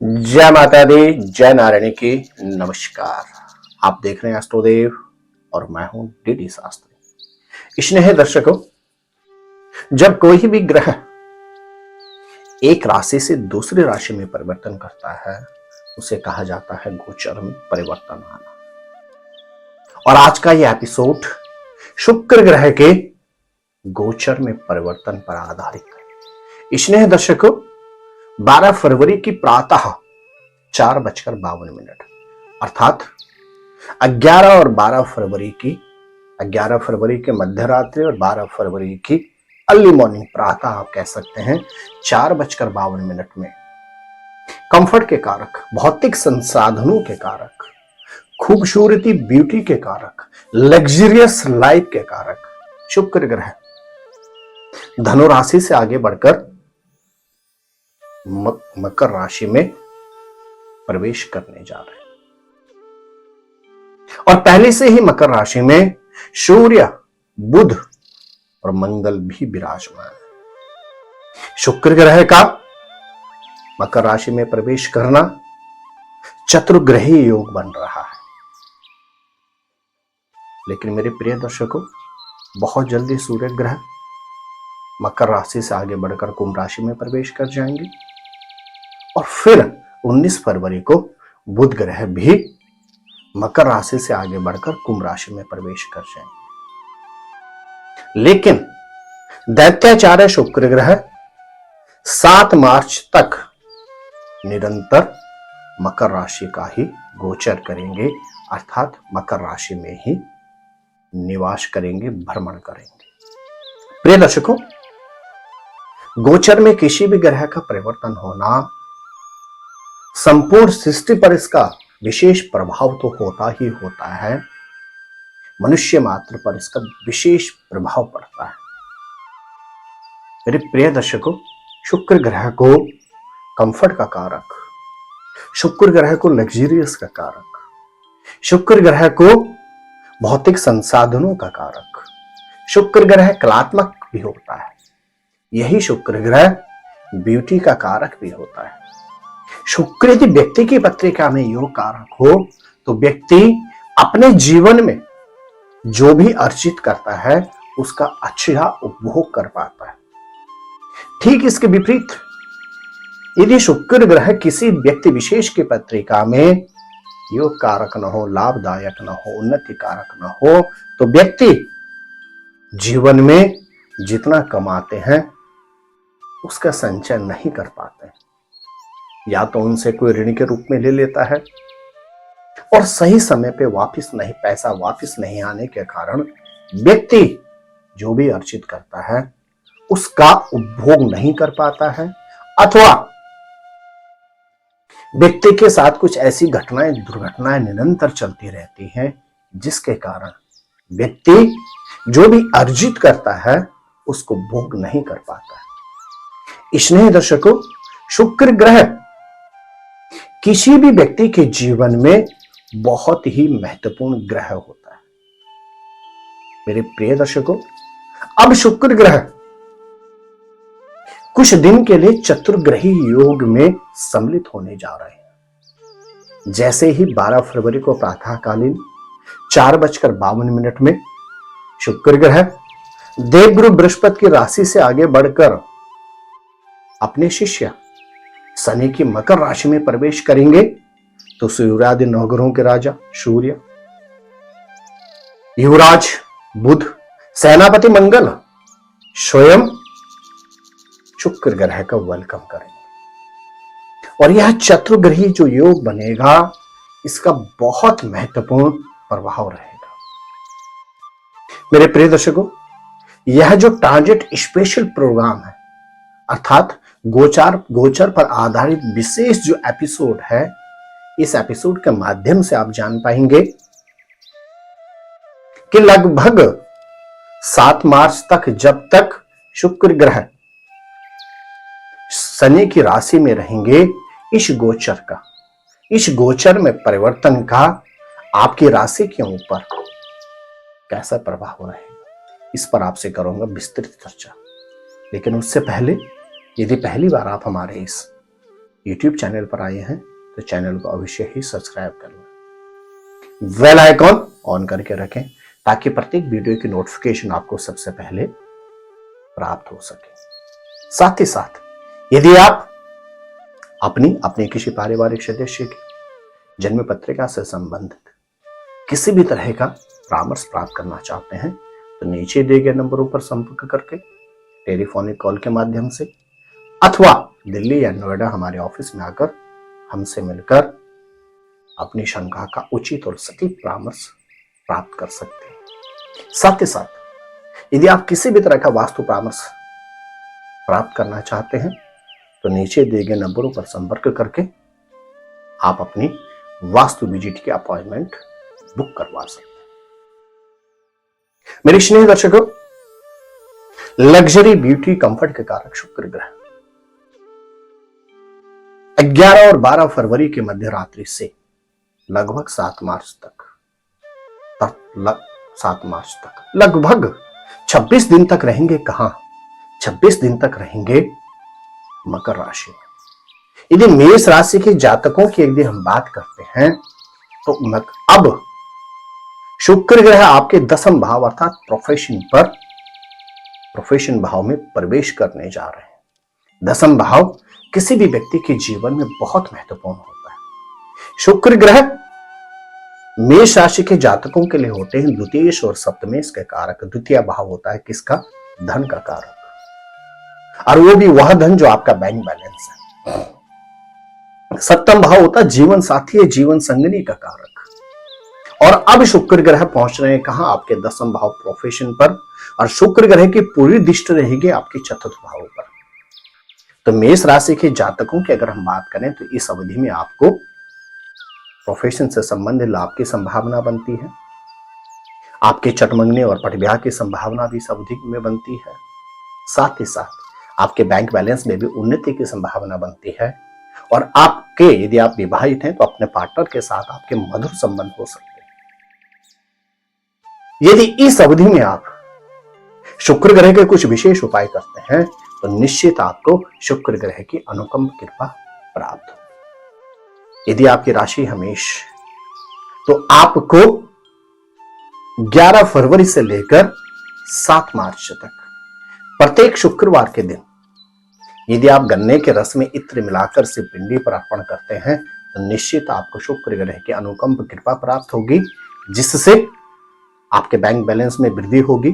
जय माता दी, जय नारायणी की। नमस्कार। आप देख रहे हैं एस्ट्रोदेव और मैं हूं डीडी शास्त्री। स्नेह दर्शकों, जब कोई भी ग्रह एक राशि से दूसरी राशि में परिवर्तन करता है उसे कहा जाता है गोचर में परिवर्तन आना। और आज का यह एपिसोड शुक्र ग्रह के गोचर में परिवर्तन पर आधारित है। स्नेह दर्शकों, 12 फरवरी की प्रातः 4:52 अर्थात 11 और 12 फरवरी की 11 फरवरी के मध्य रात्रि और 12 फरवरी की अर्ली मॉर्निंग प्रातः आप कह सकते हैं 4:52 में कंफर्ट के कारक, भौतिक संसाधनों के कारक, खूबसूरती ब्यूटी के कारक, लग्जरियस लाइफ के कारक शुक्र ग्रह धनु राशि से आगे बढ़कर मकर राशि में प्रवेश करने जा रहे हैं। और पहले से ही मकर राशि में सूर्य, बुध और मंगल भी विराजमान है। शुक्र ग्रह का मकर राशि में प्रवेश करना चतुर्ग्रही योग बन रहा है। लेकिन मेरे प्रिय दर्शकों, बहुत जल्दी सूर्य ग्रह मकर राशि से आगे बढ़कर कुंभ राशि में प्रवेश कर जाएंगे और फिर 19 फरवरी को बुध ग्रह भी मकर राशि से आगे बढ़कर कुंभ राशि में प्रवेश कर जाएंगे। लेकिन दैत्याचार्य शुक्र ग्रह 7 मार्च तक निरंतर मकर राशि का ही गोचर करेंगे, अर्थात मकर राशि में ही निवास करेंगे, भ्रमण करेंगे। प्रिय दर्शकों, गोचर में किसी भी ग्रह का परिवर्तन होना संपूर्ण सृष्टि पर इसका विशेष प्रभाव तो होता ही होता है, मनुष्य मात्र पर इसका विशेष प्रभाव पड़ता है। मेरे प्रिय दर्शकों, शुक्र ग्रह को कंफर्ट का कारक, शुक्र ग्रह को लग्जरियस का कारक, शुक्र ग्रह को भौतिक संसाधनों का कारक, शुक्र ग्रह कलात्मक भी होता है। यही शुक्र ग्रह ब्यूटी का कारक भी होता है। शुक्र यदि व्यक्ति की पत्रिका में योग कारक हो तो व्यक्ति अपने जीवन में जो भी अर्जित करता है उसका अच्छा उपभोग कर पाता है। ठीक इसके विपरीत यदि शुक्र ग्रह किसी व्यक्ति विशेष की पत्रिका में योग कारक न हो, लाभदायक न हो, उन्नति कारक न हो, तो व्यक्ति जीवन में जितना कमाते हैं उसका संचय नहीं कर पाते, या तो उनसे कोई ऋण के रूप में ले लेता है और सही समय पे पैसा वापस नहीं आने के कारण व्यक्ति जो भी अर्जित करता है उसका उपभोग नहीं कर पाता है, अथवा व्यक्ति के साथ कुछ ऐसी दुर्घटनाएं निरंतर चलती रहती हैं जिसके कारण व्यक्ति जो भी अर्जित करता है उसको भोग नहीं कर पाता है। स्नेह दर्शकों, शुक्र ग्रह किसी भी व्यक्ति के जीवन में बहुत ही महत्वपूर्ण ग्रह होता है। मेरे प्रिय दर्शकों, अब शुक्र ग्रह कुछ दिन के लिए चतुर्ग्रही योग में सम्मिलित होने जा रहे हैं। जैसे ही 12 फरवरी को प्रातःकालीन 4:52 में शुक्र ग्रह देवगुरु बृहस्पति की राशि से आगे बढ़कर अपने शिष्य शनि की मकर राशि में प्रवेश करेंगे तो सूर्यादि नवग्रहों के राजा सूर्य, युवराज बुध, सेनापति मंगल स्वयं शुक्र ग्रह का वेलकम करेंगे। और यह चतुर्ग्रही जो योग बनेगा इसका बहुत महत्वपूर्ण प्रभाव रहेगा। मेरे प्रिय दर्शकों, यह जो ट्रांजिट स्पेशल प्रोग्राम है, अर्थात गोचर पर आधारित विशेष जो एपिसोड है, इस एपिसोड के माध्यम से आप जान पाएंगे कि लगभग 7 मार्च तक, जब तक शुक्र ग्रह शनि की राशि में रहेंगे, इस गोचर में परिवर्तन का आपकी राशि के ऊपर कैसा प्रभाव रहेगा, इस पर आपसे करूंगा विस्तृत चर्चा। लेकिन उससे पहले यदि पहली बार आप हमारे इस YouTube चैनल पर आए हैं तो चैनल को अवश्य ही सब्सक्राइब कर लें, बेल आइकॉन ऑन करके रखें ताकि प्रत्येक वीडियो की नोटिफिकेशन आपको सबसे पहले प्राप्त हो सके। साथ ही साथ यदि आप अपनी किसी पारिवारिक सदस्य की जन्म पत्रिका से संबंधित किसी भी तरह का परामर्श प्राप्त करना चाहते हैं तो नीचे दिए गए नंबरों पर संपर्क करके टेलीफोनिक कॉल के माध्यम से अथवा दिल्ली या नोएडा हमारे ऑफिस में आकर हमसे मिलकर अपनी शंका का उचित और सटीक परामर्श प्राप्त कर सकते हैं। साथ ही साथ यदि आप किसी भी तरह का वास्तु परामर्श प्राप्त करना चाहते हैं तो नीचे दिए गए नंबरों पर संपर्क करके आप अपनी वास्तु विजिट की अपॉइंटमेंट बुक करवा सकते हैं। मेरे स्नेही दर्शकों, लग्जरी, ब्यूटी, कंफर्ट के कारक शुक्र ग्रह 11 और 12 फरवरी के मध्य रात्रि से लगभग 7 मार्च तक लगभग 26 दिन तक रहेंगे। कहां? 26 दिन तक रहेंगे मकर राशि में। यदि मेष राशि के जातकों की यदि हम बात करते हैं तो अब शुक्र ग्रह आपके 10वें भाव अर्थात प्रोफेशन भाव में प्रवेश करने जा रहे हैं। 10वां भाव किसी भी व्यक्ति के जीवन में बहुत महत्वपूर्ण होता है। शुक्र ग्रह मेष राशि के जातकों के लिए होते हैं द्वितीयेश और सप्तमेश के कारक। द्वितीय भाव होता है किसका? धन का कारक, और वो भी वह धन जो आपका बैंक बैलेंस है। सप्तम भाव होता है जीवन साथी, जीवन संगनी का कारक। और अब शुक्र ग्रह पहुंच रहे हैं कहां? आपके 10वें भाव प्रोफेशन पर, और शुक्र ग्रह की पूरी दृष्टि रहेगी आपके चतुर्थ भाव पर। तो मेष राशि के जातकों की अगर हम बात करें तो इस अवधि में आपको प्रोफेशन से संबंधित लाभ की संभावना बनती है। आपके चटमंगने और पटब्याह की संभावना भी इस अवधि में बनती है। साथ ही साथ आपके बैंक बैलेंस में भी उन्नति की संभावना बनती है। और आपके यदि आप विवाहित हैं तो अपने पार्टनर के साथ आपके मधुर संबंध हो सकते हैं। यदि इस अवधि में आप शुक्र ग्रह के कुछ विशेष उपाय करते हैं तो निश्चित आपको शुक्र ग्रह की अनुकंप कृपा प्राप्त हो। यदि आपकी राशि है मेष तो आपको 11 फरवरी से लेकर 7 मार्च तक प्रत्येक शुक्रवार के दिन यदि आप गन्ने के रस में इत्र मिलाकर से पिंडी पर अर्पण करते हैं तो निश्चित आपको शुक्र ग्रह की अनुकंप कृपा प्राप्त होगी, जिससे आपके बैंक बैलेंस में वृद्धि होगी,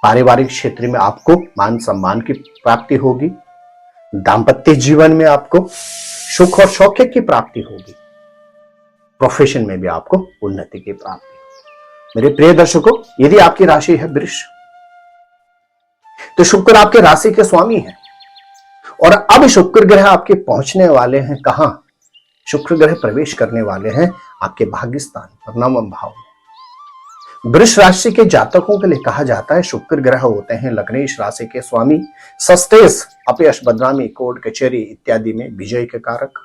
पारिवारिक क्षेत्र में आपको मान सम्मान की प्राप्ति होगी, दाम्पत्य जीवन में आपको सुख और सौख्य की प्राप्ति होगी, प्रोफेशन में भी आपको उन्नति की प्राप्ति होगी। मेरे प्रिय दर्शकों, यदि आपकी राशि है वृष तो शुक्र आपके राशि के स्वामी हैं, और अब शुक्र ग्रह आपके पहुंचने वाले हैं कहां? शुक्र ग्रह प्रवेश करने वाले हैं आपके भाग्य स्थान पर, 9वें भाव में। वृष राशि के जातकों के लिए कहा जाता है शुक्र ग्रह होते हैं लग्नेश राशि के स्वामी, सस्तेस, अपयश, बदनामी, कोर्ट कचहरी इत्यादि में विजय के कारक।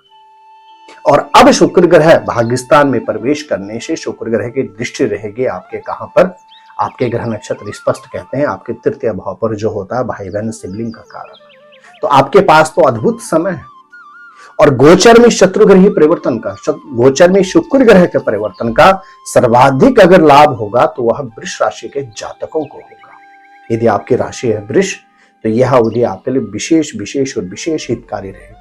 और अब शुक्र ग्रह भाग्यस्थान में प्रवेश करने से शुक्र ग्रह की दृष्टि रहेगी आपके कहां पर? आपके ग्रह नक्षत्र स्पष्ट कहते हैं आपके तृतीय भाव पर, जो होता है भाई बहन सिबलिंग का कारक। तो आपके पास तो अद्भुत समय है। और गोचर में शत्रुग्रही परिवर्तन का, गोचर में शुक्र ग्रह के परिवर्तन का सर्वाधिक अगर लाभ होगा तो वह वृष राशि के जातकों को होगा। यदि आपकी राशि है वृष तो यह अवधि आपके लिए विशेष विशेष और विशेष हितकारी रहेगी।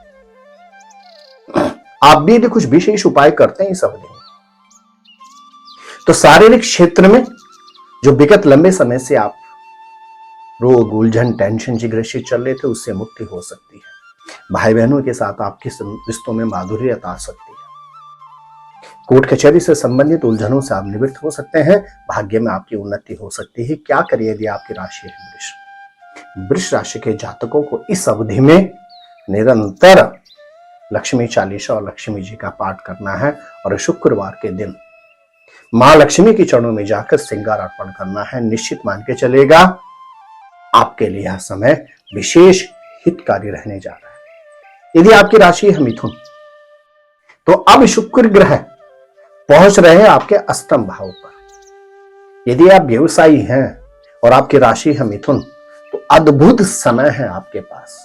आप भी यदि कुछ विशेष उपाय करते हैं इस अवधि में तो शारीरिक क्षेत्र में जो विगत लंबे समय से आप रोग, उलझन, टेंशन से ग्रसित चल रहे थे उससे मुक्ति हो सकती है। भाई बहनों के साथ आपके रिश्तों में माधुर्यता आ सकती है। कोर्ट कचहरी से संबंधित उलझनों से आप निवृत्त हो सकते हैं। भाग्य में आपकी उन्नति हो सकती है। क्या करिए यदि आपकी राशि है वृष? वृष राशि के जातकों को इस अवधि में निरंतर लक्ष्मी चालीसा और लक्ष्मी जी का पाठ करना है, और शुक्रवार के दिन मां लक्ष्मी के चरणों में जाकर श्रृंगार अर्पण करना है। निश्चित मान के चलेगा आपके लिए यह समय विशेष हितकारी रहने जा रहा है। यदि आपकी राशि है मिथुन तो अब शुक्र ग्रह पहुंच रहे हैं आपके 8वें भाव पर। यदि आप व्यवसायी हैं और आपकी राशि है मिथुन तो अद्भुत समय है आपके पास।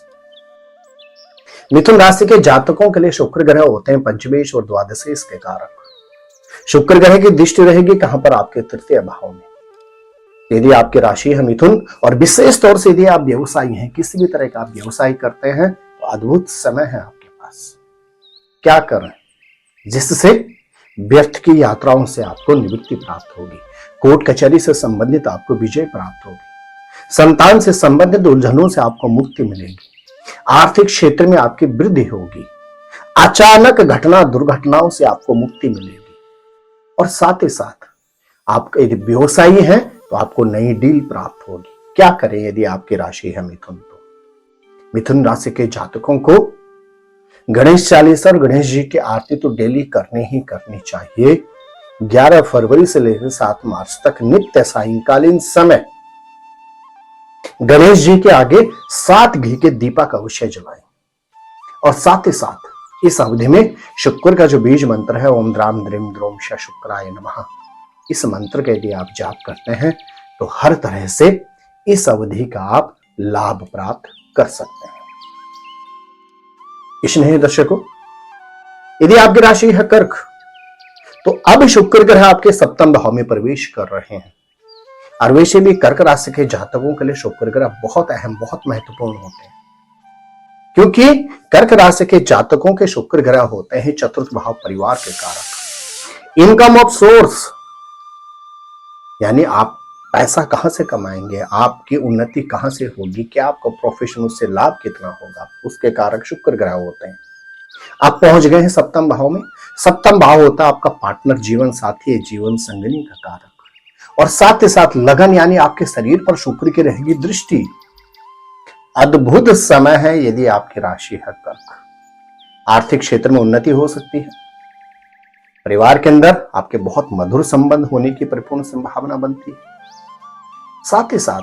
मिथुन राशि के जातकों के लिए शुक्र ग्रह होते हैं पंचमेश और द्वादशेश के कारक। शुक्र ग्रह की दृष्टि रहेगी कहां पर? आपके तृतीय भाव में। यदि आपकी राशि है मिथुन और विशेष तौर से यदि आप व्यवसायी हैं, किसी भी तरह का आप व्यवसाय करते हैं, तो अद्भुत समय है आपके पास। क्या करें? जिससे व्यर्थ की यात्राओं से आपको निवृत्ति प्राप्त होगी, कोर्ट कचहरी से संबंधित आपको विजय प्राप्त होगी, संतान से संबंधित उलझनों से आपको मुक्ति मिलेगी, आर्थिक क्षेत्र में आपकी वृद्धि होगी, अचानक घटना दुर्घटनाओं से आपको मुक्ति मिलेगी, और साथ ही साथ आप यदि व्यवसायी हैं तो आपको नई डील प्राप्त होगी। क्या करें यदि आपकी राशि है मिथुन? तो मिथुन राशि के जातकों को गणेश चालीसा और गणेश जी की आरती तो डेली करनी ही करनी चाहिए। 11 फरवरी से लेकर 7 मार्च तक नित्य सायंकालीन समय गणेश जी के आगे 7 घी के दीपक अवश्य जलाएं। और साथ ही साथ इस अवधि में शुक्र का जो बीज मंत्र है, ओम द्राम द्रीम द्रोम श शुक्राय नमः, इस मंत्र का यदि आप जाप करते हैं तो हर तरह से इस अवधि का आप लाभ प्राप्त कर सकते हैं। स्नेही दर्शकों, यदि आपकी राशि है कर्क, तो अब शुक्र ग्रह आपके सप्तम भाव में प्रवेश कर रहे हैं। और वैसे भी कर्क राशि के जातकों के लिए शुक्र ग्रह बहुत अहम, बहुत महत्वपूर्ण होते हैं, क्योंकि कर्क राशि के जातकों के शुक्र ग्रह होते हैं चतुर्थ भाव परिवार के कारक। इनकम ऑफ सोर्स, यानी आप पैसा कहां से कमाएंगे, आपकी उन्नति कहां से होगी, क्या आपको प्रोफेशन उससे लाभ कितना होगा, उसके कारक शुक्र ग्रह होते हैं। आप पहुंच गए हैं सप्तम भाव में। सप्तम भाव होता है आपका पार्टनर, जीवन साथी, जीवन संगनी का कारक। और साथ ही साथ लगन, यानी आपके शरीर पर शुक्र की रहेगी दृष्टि। अद्भुत समय है यदि आपकी राशि है कर्क। आर्थिक क्षेत्र में उन्नति हो सकती है, परिवार के अंदर आपके बहुत मधुर संबंध होने की परिपूर्ण संभावना बनती है। साथ ही साथ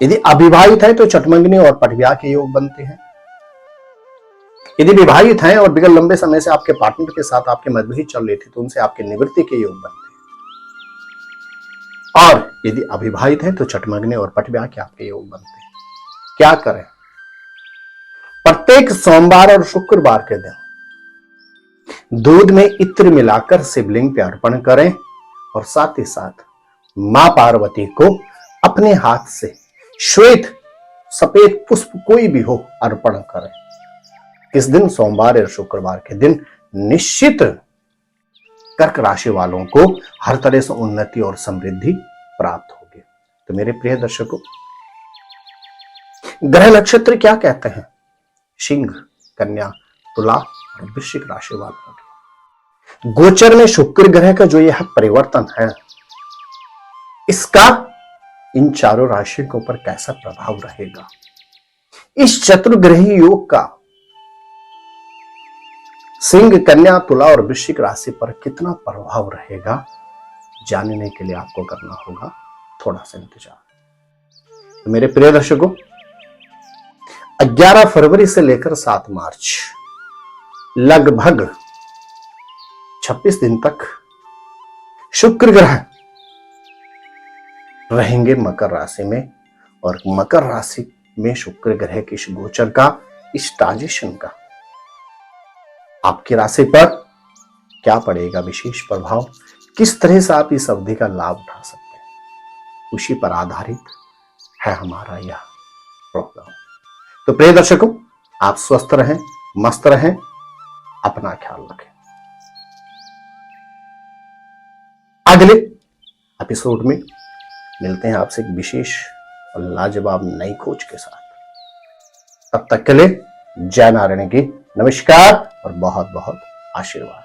यदि अविवाहित है तो चटमंगनी और पटविवाह के योग बनते हैं। यदि विवाहित हैं और बिगड़ लंबे समय से आपके पार्टनर के साथ आपके मतभेद चल रहे थे, तो उनसे आपके निवृत्ति के योग बनते हैं। और यदि अविवाहित है तो चटमंगनी और पटविवाह के आपके योग बनते हैं। क्या करें? प्रत्येक सोमवार और शुक्रवार के दिन दूध में इत्र मिलाकर शिवलिंग पे अर्पण करें, और साथ ही साथ मां पार्वती को अपने हाथ से श्वेत सफेद पुष्प कोई भी हो अर्पण करें। इस दिन सोमवार या शुक्रवार के दिन निश्चित कर्क राशि वालों को हर तरह से उन्नति और समृद्धि प्राप्त होगी। तो मेरे प्रिय दर्शकों, ग्रह नक्षत्र क्या कहते हैं? सिंह, कन्या, तुला और वृश्चिक राशि वालों के गोचर में शुक्र ग्रह का जो यह परिवर्तन है, इसका इन चारों राशियों के ऊपर कैसा प्रभाव रहेगा? इस चतुर्ग्रही योग का सिंह, कन्या, तुला और वृश्चिक राशि पर कितना प्रभाव रहेगा, जानने के लिए आपको करना होगा थोड़ा सा इंतजार। तो मेरे प्रिय दर्शकों, 11 फरवरी से लेकर 7 मार्च लगभग 26 दिन तक शुक्र ग्रह रहेंगे मकर राशि में। और मकर राशि में शुक्र ग्रह के इस गोचर का, इस ट्रांजिशन का आपकी राशि पर क्या पड़ेगा विशेष प्रभाव, किस तरह से आप इस अवधि का लाभ उठा सकते हैं, उसी पर आधारित है हमारा यह प्रोग्राम। तो प्रिय दर्शकों, आप स्वस्थ रहें, मस्त रहें, अपना ख्याल रखें। अगले एपिसोड में मिलते हैं आपसे एक विशेष और लाजवाब नई खोज के साथ। तब तक के लिए जय नारायण की नमस्कार और बहुत बहुत आशीर्वाद।